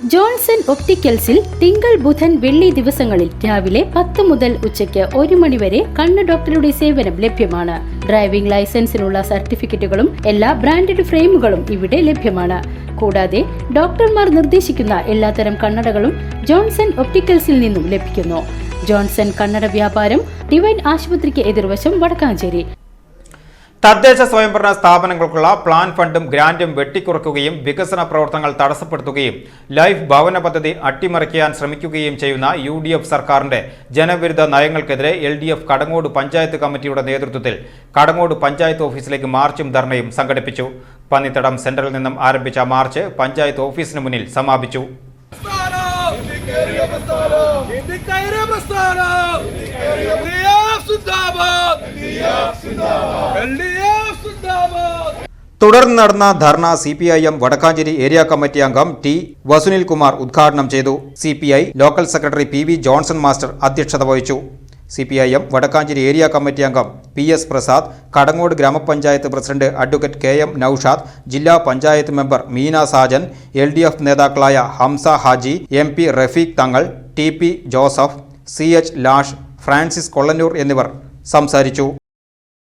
Johnson ഒപ്റ്റിക്കൽസിൽ തിങ്കൾ ബുധൻ വെള്ളി ദിവസങ്ങളിൽ രാവിലെ 10 മുതൽ ഉച്ചയ്ക്ക് 1 മണി വരെ കണ്ണ് ഡോക്ടറുടെ സേവനം ലഭ്യമാണ്. ഡ്രൈവിംഗ് ലൈസൻസിനുള്ള സർട്ടിഫിക്കറ്റുകളും എല്ലാ ബ്രാൻഡഡ് ഫ്രെയിമുകളും ഇവിടെ ലഭ്യമാണ്. കൂടാതെ ഡോക്ടർമാർ നിർദ്ദേശിക്കുന്ന എല്ലാത്തരം കണ്ണടകളും ജോൺസൺ ഒപ്റ്റിക്കൽസിൽ നിന്നും ലഭിക്കുന്നു. ജോൺസൺ കണ്ണട വ്യാപാരം ഡിവൈൻ ആശുപത്രിക്ക് എതിർവശം വടക്കാഞ്ചേരി. തദ്ദേശ സ്വയംഭരണ സ്ഥാപനങ്ങൾക്കുള്ള പ്ലാൻ ഫണ്ടും ഗ്രാന്റും വെട്ടിക്കുറയ്ക്കുകയും വികസന പ്രവർത്തനങ്ങൾ തടസ്സപ്പെടുത്തുകയും ലൈഫ് ഭവന പദ്ധതി അട്ടിമറിക്കാൻ ശ്രമിക്കുകയും ചെയ്യുന്ന UDF സർക്കാരിന്റെ ജനവിരുദ്ധ നയങ്ങൾക്കെതിരെ LDF കടങ്ങോട് പഞ്ചായത്ത് കമ്മിറ്റിയുടെ നേതൃത്വത്തിൽ കടങ്ങോട് പഞ്ചായത്ത് ഓഫീസിലേക്ക് മാർച്ചും ധർണയും സംഘടിപ്പിച്ചു. പന്നിത്തടം സെന്ററിൽ നിന്നും ആരംഭിച്ച മാർച്ച് പഞ്ചായത്ത് ഓഫീസിന് മുന്നിൽ സമാപിച്ചു. തുടർന്ന് നടന്ന ധർണ CPIM വടക്കാഞ്ചേരി ഏരിയ കമ്മിറ്റി അംഗം T. വസുനിൽകുമാർ ഉദ്ഘാടനം ചെയ്തു. CPI local secretary PV Johnson master അധ്യക്ഷത വഹിച്ചു. CPIM വടക്കാഞ്ചേരി ഏരിയ കമ്മിറ്റി അംഗം PS പ്രസാദ്, കടങ്ങോട് ഗ്രാമപഞ്ചായത്ത് പ്രസിഡന്റ് അഡ്വക്കേറ്റ് KM നൌഷാദ്, ജില്ലാ പഞ്ചായത്ത് മെമ്പർ മീന സാജൻ, LDF നേതാക്കളായ ഹംസ ഹാജി, MP റഫീഖ് തങ്ങൾ, TP Joseph, CH lash, Francis Kollannur എന്നിവർ സംസാരിച്ചു.